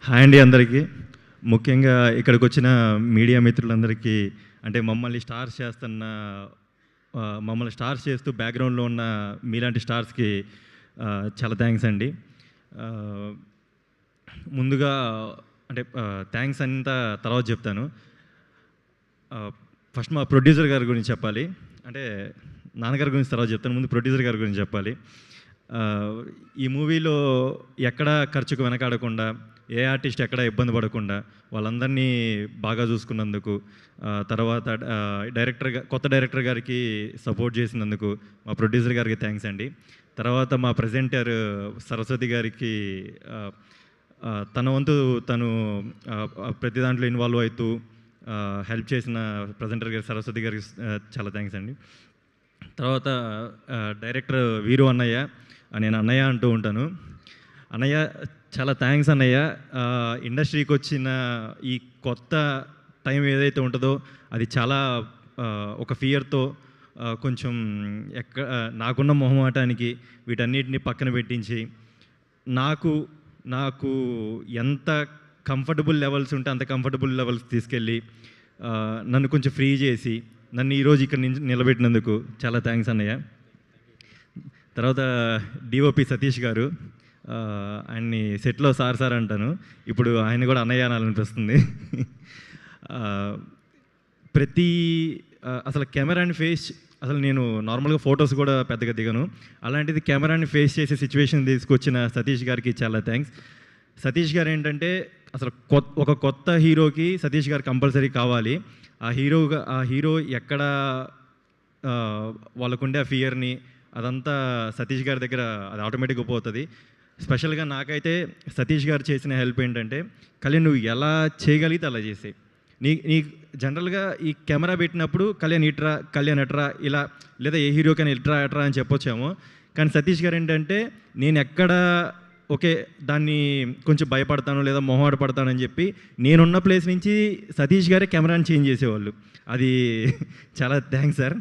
Hi అండి అందరికీ. ముఖ్యంగా ఇక్కడికి వచ్చిన మీడియా మిత్రులందరికీ, అంటే మమ్మల్ని స్టార్స్ చేస్తూ బ్యాక్గ్రౌండ్లో ఉన్న మీలాంటి స్టార్స్కి చాలా థ్యాంక్స్ అండి. ముందుగా అంటే థ్యాంక్స్ అంతా తర్వాత చెప్తాను. ఫస్ట్ మా ప్రొడ్యూసర్ గారి గురించి చెప్పాలి. అంటే నాన్నగారి గురించి తర్వాత చెప్తాను, ముందు ప్రొడ్యూసర్ గారి గురించి చెప్పాలి. ఈ మూవీలో ఎక్కడ ఖర్చుకు వెనకాడకుండా, ఏ ఆర్టిస్ట్ ఎక్కడ ఇబ్బంది పడకుండా వాళ్ళందరినీ బాగా చూసుకున్నందుకు, తర్వాత కొత్త డైరెక్టర్ గారికి సపోర్ట్ చేసినందుకు మా ప్రొడ్యూసర్ గారికి థ్యాంక్స్ అండి. తర్వాత మా ప్రెజెంటర్ సరస్వతి గారికి తన వంతు తను ప్రతి దాంట్లో ఇన్వాల్వ్ అవుతూ హెల్ప్ చేసిన ప్రెజెంటర్ గారి సరస్వతి గారికి చాలా థ్యాంక్స్ అండి. తర్వాత డైరెక్టర్ వీరు అన్నయ్య, నేను అన్నయ్య అంటూ ఉంటాను. అన్నయ్య చాలా థ్యాంక్స్ అన్నయ్య. ఇండస్ట్రీకి వచ్చిన ఈ కొత్త టైం ఏదైతే ఉంటుందో అది చాలా ఒక ఫియర్తో కొంచెం నాకున్న మొహమాటానికి వీటన్నిటిని పక్కన పెట్టించి నాకు ఎంత కంఫర్టబుల్ లెవెల్స్ ఉంటే అంత కంఫర్టబుల్ లెవెల్స్ తీసుకెళ్ళి నన్ను కొంచెం ఫ్రీ చేసి నన్ను ఈరోజు ఇక్కడ నిలబెట్టినందుకు చాలా థ్యాంక్స్ అన్నయ్య. తర్వాత డిఓపి సతీష్ గారు, ఆయన్ని సెట్లో సార్ అంటాను, ఇప్పుడు ఆయన కూడా అన్నయ్య అనాలనిపిస్తుంది. అసలు కెమెరాని అసలు నేను నార్మల్గా ఫొటోస్ కూడా పెద్దగా దిగను, అలాంటిది కెమెరాని ఫేస్ చేసే సిచ్యువేషన్ తీసుకొచ్చిన సతీష్ గారికి చాలా థ్యాంక్స్. సతీష్ గారు ఏంటంటే అసలు ఒక కొత్త హీరోకి సతీష్ గారు కంపల్సరీ కావాలి. ఆ హీరో ఎక్కడ వాళ్ళకుండే ఆ ఫియర్ని అదంతా సతీష్ గారి దగ్గర అది ఆటోమేటిక్గా పోతుంది. స్పెషల్గా నాకైతే సతీష్ గారు చేసిన హెల్ప్ ఏంటంటే, కళ్యాణ్ నువ్వు ఎలా చేయగలిగితే అలా చేసే. నీ జనరల్గా ఈ కెమెరా పెట్టినప్పుడు కళ్యాణ్ ఎట్రా ఇలా, లేదా ఏ హీరోకైనా ఎట్రా అని చెప్పొచ్చాము. కానీ సతీష్ గారు ఏంటంటే నేను ఎక్కడ దాన్ని కొంచెం భయపడతాను లేదా మొహమాట పడతానని చెప్పి నేనున్న ప్లేస్ నుంచి సతీష్ గారే కెమెరాని చేంజ్ చేసేవాళ్ళు. అది చాలా థ్యాంక్స్ సార్.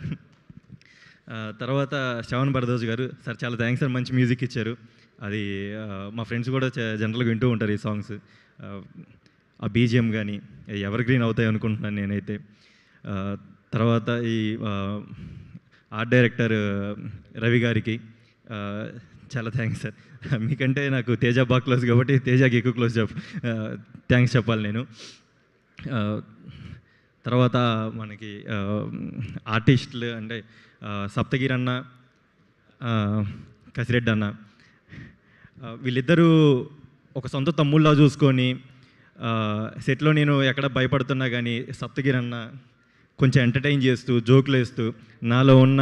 తర్వాత శ్రవణ్ భరద్వాజ్ గారు, సార్ చాలా థ్యాంక్స్ సార్, మంచి మ్యూజిక్ ఇచ్చారు. అది మా ఫ్రెండ్స్ కూడా జనరల్గా వింటూ ఉంటారు ఈ సాంగ్స్. ఆ బీజిఎం కానీ ఎవర్ గ్రీన్ అవుతాయి అనుకుంటున్నాను నేనైతే. తర్వాత ఈ ఆర్ట్ డైరెక్టర్ రవి గారికి చాలా థ్యాంక్స్ సార్. మీకంటే నాకు తేజ బాగా క్లోజ్ కాబట్టి తేజకి ఎక్కువ క్లోజ్ థ్యాంక్స్ చెప్పాలి నేను. తర్వాత మనకి ఆర్టిస్టులు అంటే సప్తగిరి అన్న, కసిరెడ్డి అన్న, వీళ్ళిద్దరూ ఒక సొంత తమ్ముళ్ళ చూసుకొని సెట్లో నేను ఎక్కడ భయపడుతున్నా కానీ సప్తగిరి అన్న కొంచెం ఎంటర్టైన్ చేస్తూ జోకులు వేస్తూ నాలో ఉన్న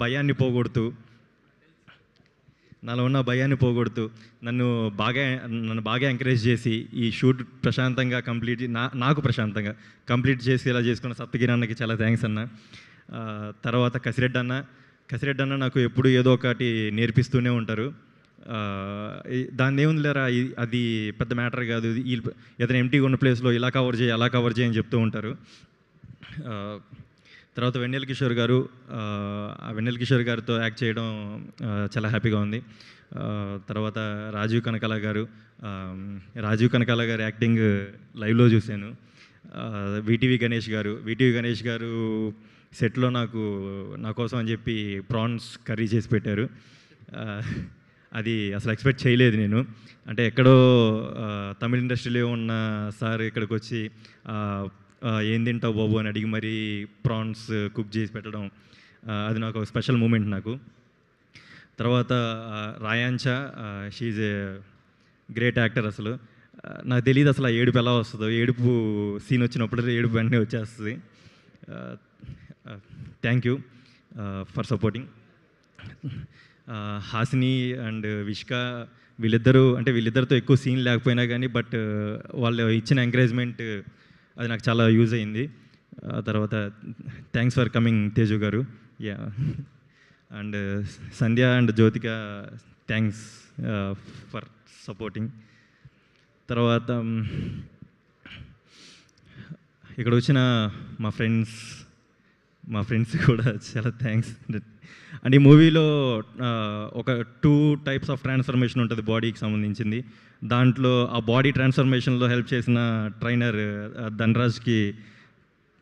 భయాన్ని పోగొడుతూ నన్ను బాగా ఎంకరేజ్ చేసి ఈ షూట్ ప్రశాంతంగా నాకు ప్రశాంతంగా కంప్లీట్ చేసి ఇలా చేసుకున్న సప్తగిరి అన్నకి చాలా థ్యాంక్స్ అన్న. తర్వాత కసిరెడ్డి అన్న నాకు ఎప్పుడు ఏదో ఒకటి నేర్పిస్తూనే ఉంటారు. దాన్ని ఏముంది లేరా, అది పెద్ద మ్యాటర్ కాదు, ఏదైనా ఎంటీగా ఉన్న ప్లేస్లో ఇలా కవర్ చేయి అలా కవర్ చేయని చెప్తూ ఉంటారు. తర్వాత వెన్నెల కిషోర్ గారు, వెన్నెల కిషోర్ గారితో యాక్ట్ చేయడం చాలా హ్యాపీగా ఉంది. తర్వాత రాజీవ్ కనకాల గారు యాక్టింగ్ లైవ్లో చూశాను. వీటీవీ గణేష్ గారు సెట్లో నా కోసం అని చెప్పి ప్రాన్స్ కర్రీ చేసి పెట్టారు. అది అసలు ఎక్స్పెక్ట్ చేయలేదు నేను. అంటే ఎక్కడో తమిళ ఇండస్ట్రీలో ఉన్న సార్ ఇక్కడికి వచ్చి ఏం తింటావు బాబు అని అడిగి మరీ ప్రాన్స్ కుక్ చేసి పెట్టడం, అది నాకు ఒక స్పెషల్ మూమెంట్ నాకు. తర్వాత రాయాంచా, షీఈ్ ఏ గ్రేట్ యాక్టర్. అసలు నాకు తెలియదు అసలు ఆ ఏడుపు ఎలా వస్తుందో, ఏడుపు సీన్ వచ్చినప్పుడు ఏడుపు వెంటనే వచ్చేస్తుంది. Thank you for supporting. Hasini and Vishka వీళ్ళిద్దరితో ఎక్కువ సీన్ లేకపోయినా కానీ బట్ వాళ్ళు ఇచ్చిన ఎంకరేజ్మెంట్ అది నాకు చాలా యూజ్ అయింది. తర్వాత థ్యాంక్స్ ఫర్ కమింగ్ తేజు గారు. Yeah, and Sandhya and Jyothika thanks for supporting. తర్వాత ఇక్కడ వచ్చిన మా ఫ్రెండ్స్, మా ఫ్రెండ్స్ కూడా చాలా థ్యాంక్స్. అండ్ ఈ మూవీలో ఒక 2 టైప్స్ ఆఫ్ ట్రాన్స్ఫర్మేషన్ ఉంటుంది బాడీకి సంబంధించింది. దాంట్లో ఆ బాడీ ట్రాన్స్ఫర్మేషన్లో హెల్ప్ చేసిన ట్రైనర్ ధనరాజ్కి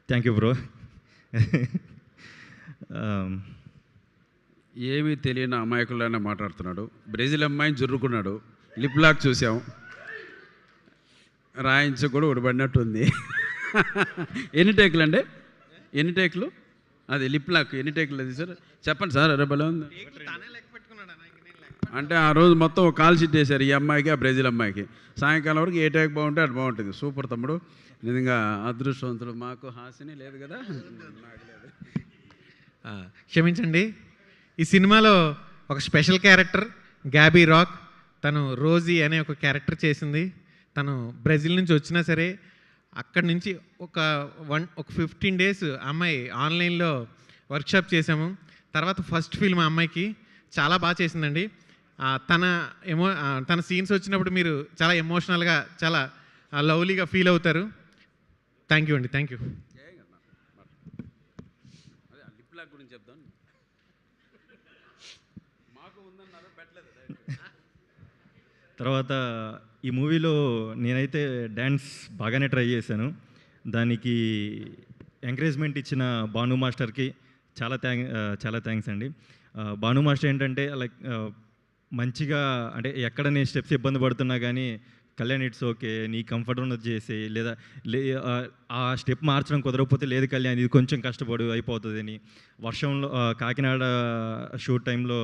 థ్యాంక్ యూ బ్రో. ఏమీ తెలియని అమాయకుల్లానే మాట్లాడుతున్నాడు. బ్రెజిల్ అమ్మాయిని జుర్రుకున్నాడు. లిప్ లాక్ చూసాం, రాయించ కూడా ఉడబడినట్టు ఉంది. ఎన్ని టేకులు అండి? ఎన్ని టేకులు? అది లిప్ లాక్ ఎన్ని టేకులు అది సార్ చెప్పండి సార్. అరే భలే ఉంది. అంటే ఆ రోజు మొత్తం ఒక కాల్ షీట్ వేశారు ఈ అమ్మాయికి, ఆ బ్రెజిల్ అమ్మాయికి. సాయంకాలం వరకు ఏ టేక్ బాగుంటే అది బాగుంటుంది. సూపర్ తమ్ముడు, నిజంగా అదృష్టవంతుడు. మాకు హాసిని లేదు కదా. క్షమించండి, ఈ సినిమాలో ఒక స్పెషల్ క్యారెక్టర్ గ్యాబీ రాక్, తను రోజీ అనే ఒక క్యారెక్టర్ చేసింది. తను బ్రెజిల్ నుంచి వచ్చినా సరే అక్కడి నుంచి ఒక 15 డేస్ అమ్మాయి ఆన్లైన్లో వర్క్షాప్ చేసాము. తర్వాత ఫస్ట్ ఫిల్మ్ అమ్మాయికి చాలా బాగా చేసిందండి. తన సీన్స్ వచ్చినప్పుడు మీరు చాలా ఎమోషనల్గా, చాలా లవ్లీగా ఫీల్ అవుతారు. థ్యాంక్ యూ అండి, థ్యాంక్ యూ. తర్వాత ఈ మూవీలో నేనైతే డ్యాన్స్ బాగానే ట్రై చేశాను. దానికి ఎంకరేజ్మెంట్ ఇచ్చిన భాను మాస్టర్కి చాలా థ్యాంక్స్ అండి. భాను మాస్టర్ ఏంటంటే లైక్ మంచిగా, అంటే ఎక్కడ నేను స్టెప్స్ ఇబ్బంది పడుతున్నా కానీ కళ్యాణ్ ఇట్స్ ఓకే, నీ కంఫర్ట్ ఉన్నది చేసి, లేదా ఆ స్టెప్ మార్చడం కుదరకపోతే లేదు కళ్యాణ్ ఇది కొంచెం కష్టపడు అయిపోతుంది అని. వర్షంలో కాకినాడ షూట్ టైంలో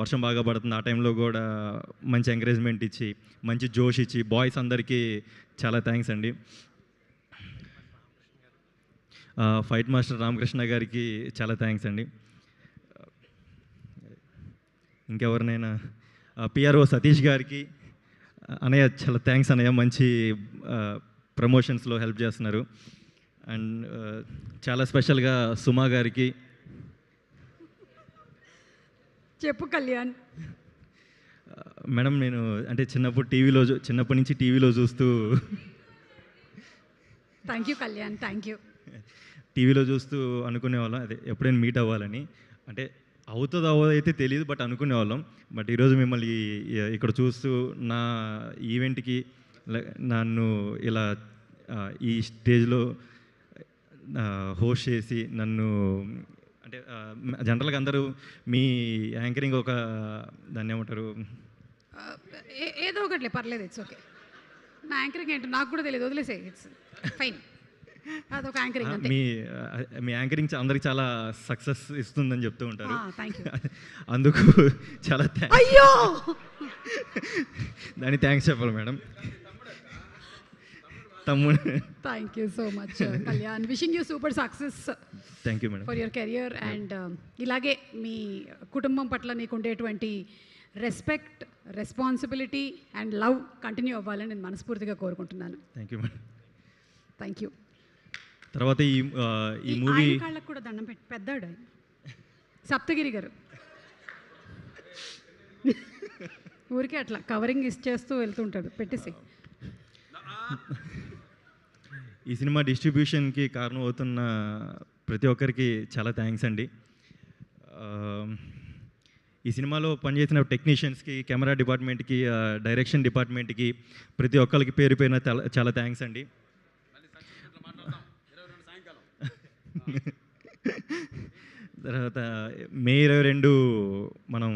వర్షం బాగా పడుతుంది, ఆ టైంలో కూడా మంచి ఎంకరేజ్మెంట్ ఇచ్చి, మంచి జోష్ ఇచ్చి బాయ్స్ అందరికీ చాలా థ్యాంక్స్ అండి. ఫైట్ మాస్టర్ రామకృష్ణ గారికి చాలా థ్యాంక్స్ అండి. ఇంకెవరినైనా పిఆర్ఓ సతీష్ గారికి, అన్నయ్య చాలా థ్యాంక్స్ అన్నయ్య, మంచి ప్రమోషన్స్లో హెల్ప్ చేస్తున్నారు. అండ్ చాలా స్పెషల్గా సుమా గారికి. చెప్పు కళ్యాణ్. మేడం నేను అంటే చిన్నప్పటి నుంచి టీవీలో చూస్తూ thank you Kalyan, thank you. టీవీలో చూస్తూ అనుకునేవాళ్ళం అదే ఎప్పుడైనా మీట్ అవ్వాలని. అంటే అవ్వదైతే తెలియదు, బట్ అనుకునేవాళ్ళం. బట్ ఈరోజు మిమ్మల్ని ఇక్కడ చూస్తూ నా ఈవెంట్కి నన్ను ఇలా ఈ స్టేజ్లో హోస్ట్ చేసి నన్ను, అంటే జనరల్గా అందరూ మీ యాంకరింగ్ ఒక దాన్ని ఏమంటారు, ఏదో ఒకటి పర్లేదు, ఇట్స్ ఓకే. నా యాంకరింగ్ ఏంటో నాకు కూడా తెలియదు, వదిలేసే, ఇట్స్ ఫైన్. అదొక యాంకరింగ్ అంతే. మీ యాంకరింగ్ అందరికి చాలా సక్సెస్ ఇస్తుందని చెప్తూ ఉంటారు. అందుకు చాలా అయ్యో దాన్ని థ్యాంక్స్ చెప్పాలి మేడం. తమ్ముడు thank you so much Kalyan. Wishing you super success. Thank you madam for your career. And ఇలాగే మీ కుటుంబం పట్ల మీకు ఉండేటువంటి respect, responsibility and love continue అవ్వాలని నేను మనస్ఫూర్తిగా కోరుకుంటున్నాను. Thank you madam. Thank you. తర్వాత ఈ మూవీ కాళ్ళకు కూడా దండం పెట్టి పెద్దాడు సప్తగిరి గారు ఊరికే అట్లా కవరింగ్ ఇచ్చేస్తూ వెళ్తుంటాడు, పెట్టేసి. ఈ సినిమా డిస్ట్రిబ్యూషన్కి కారణం అవుతున్న ప్రతి ఒక్కరికి చాలా థ్యాంక్స్ అండి. ఈ సినిమాలో పనిచేసిన టెక్నీషియన్స్కి, కెమెరా డిపార్ట్మెంట్కి, డైరెక్షన్ డిపార్ట్మెంట్కి, ప్రతి ఒక్కరికి పేరు పేరున చాలా థ్యాంక్స్ అండి. తర్వాత మే 22 మనం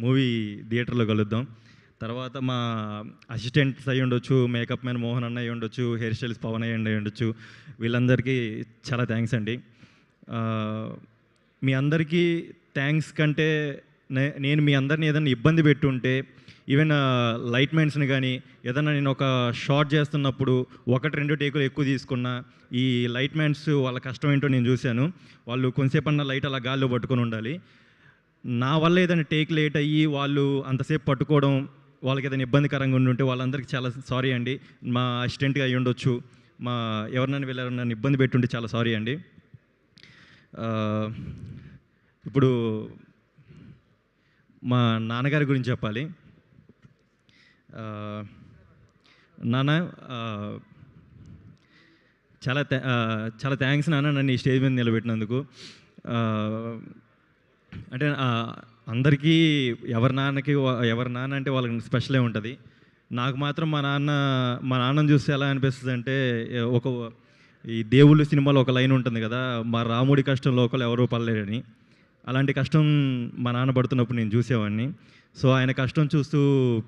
మూవీ థియేటర్లో కలుద్దాం. తర్వాత మా అసిస్టెంట్స్ అయ్యి ఉండొచ్చు, మేకప్ మ్యాన్ మోహన్ అన్న అయ్యి ఉండొచ్చు, హెయిర్ స్టైల్స్ పవన్ అయ్యి ఉండొచ్చు, వీళ్ళందరికీ చాలా థ్యాంక్స్ అండి. మీ అందరికీ థ్యాంక్స్ కంటే నేను మీ అందరినీ ఏదైనా ఇబ్బంది పెట్టుంటే, ఈవెన్ లైట్ మ్యాన్స్ని కానీ ఏదైనా నేను ఒక షార్ట్ చేస్తున్నప్పుడు 1-2 టేకులు ఎక్కువ తీసుకున్నా, ఈ లైట్ మ్యాన్స్ వాళ్ళ కష్టం ఏంటో నేను చూశాను. వాళ్ళు కొంతసేపు అన్న లైట్ అలా గాల్లో పట్టుకొని ఉండాలి. నా వల్ల ఏదైనా టేక్ లేట్ అయ్యి వాళ్ళు అంతసేపు పట్టుకోవడం, వాళ్ళకి ఏదైనా ఇబ్బందికరంగా ఉండుంటే వాళ్ళందరికీ చాలా సారీ అండి. మా అసిస్టెంట్గా అయ్యి ఉండొచ్చు, మా ఎవరినైనా వెళ్ళారని నన్ను ఇబ్బంది పెట్టుంటే చాలా సారీ అండి. ఇప్పుడు మా నాన్నగారి గురించి చెప్పాలి. నాన్న చాలా థ్యాంక్స్ నాన్న నన్ను ఈ స్టేజ్ మీద నిలబెట్టినందుకు. ఆ, అంటే అందరికీ ఎవరి నాన్న అంటే వాళ్ళకి స్పెషలే ఉంటుంది. నాకు మాత్రం మా నాన్నని చూస్తే ఎలా అనిపిస్తుంది అంటే ఒక ఈ దేవుళ్ళు సినిమాలో ఒక లైన్ ఉంటుంది కదా, మా రాముడి కష్టం లోకలు ఎవరూ పడలేరని. అలాంటి కష్టం మా నాన్న పడుతున్నప్పుడు నేను చూసేవాడిని. సో ఆయన కష్టం చూస్తూ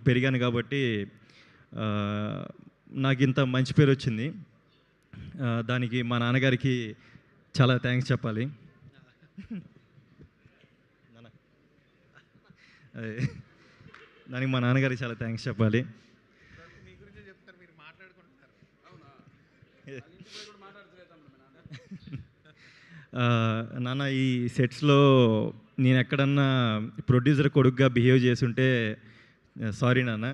పెరిగాను కాబట్టి నాకు ఇంత మంచి పేరు వచ్చింది. దానికి మా నాన్నగారికి చాలా థ్యాంక్స్ చెప్పాలి. దానికి మా నాన్నగారికి చాలా థ్యాంక్స్ చెప్పాలి. నాన్న ఈ సెట్స్లో నేను ఎక్కడన్నా ప్రొడ్యూసర్ కొడుకుగా బిహేవ్ చేసుంటే సారీ నాన్న.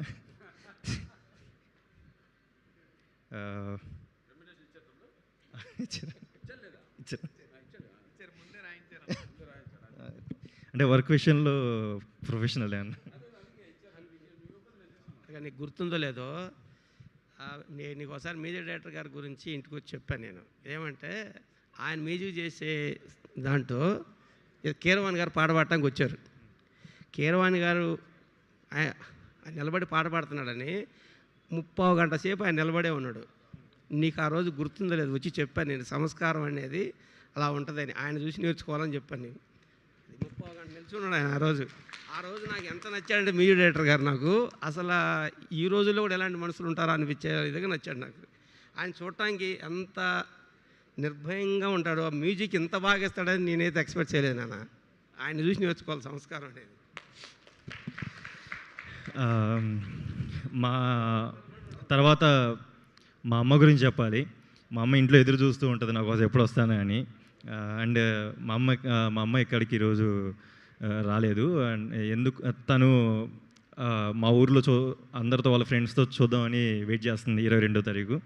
అంటే వర్క్ విషయంలో ప్రొఫెషనల్ అన్న. నీకు గుర్తుందో లేదో, నేను నీకు ఒకసారి మ్యూజిక్ డైరెక్టర్ గారి గురించి ఇంటికి వచ్చి చెప్పాను. నేను ఏమంటే ఆయన మ్యూజిక్ చేసే దాంట్లో కీరవాణి గారు పాట పాడటానికి వచ్చారు. కీరవాణి గారు ఆయన నిలబడి పాట పాడుతున్నాడని 30 గంట సేపు ఆయన నిలబడే ఉన్నాడు. నీకు ఆ రోజు గుర్తుందో లేదు, వచ్చి చెప్పాను నేను, సంస్కారం అనేది అలా ఉంటుందని ఆయన చూసి నేర్చుకోవాలని చెప్పాను నేను. 30 గంట నిల్చున్నాడు ఆయన ఆ రోజు నాకు ఎంత నచ్చాడంటే మ్యూజిక్ డైరెక్టర్ గారు నాకు అసలు ఈ రోజుల్లో కూడా ఎలాంటి మనుషులు ఉంటారో అనిపించే విధంగా నచ్చాడు నాకు. ఆయన చూడటానికి ఎంత నిర్భయంగా ఉంటాడు, ఆ మ్యూజిక్ ఎంత బాగా ఇస్తాడని నేనైతే ఎక్స్పెక్ట్ చేయలేదు నాన్న. ఆయన చూసి నేర్చుకోవాలి సంస్కారం అనేది. మా తర్వాత మా అమ్మ గురించి చెప్పాలి. మా అమ్మ ఇంట్లో ఎదురు చూస్తూ ఉంటుంది నా కోసం ఎప్పుడు వస్తాను అని. అండ్ మా అమ్మ ఇక్కడికి ఈరోజు రాలేదు. అండ్ ఎందుకు తను మా ఊర్లో అందరితో వాళ్ళ ఫ్రెండ్స్తో చూద్దామని వెయిట్ చేస్తుంది 22వ తారీఖు.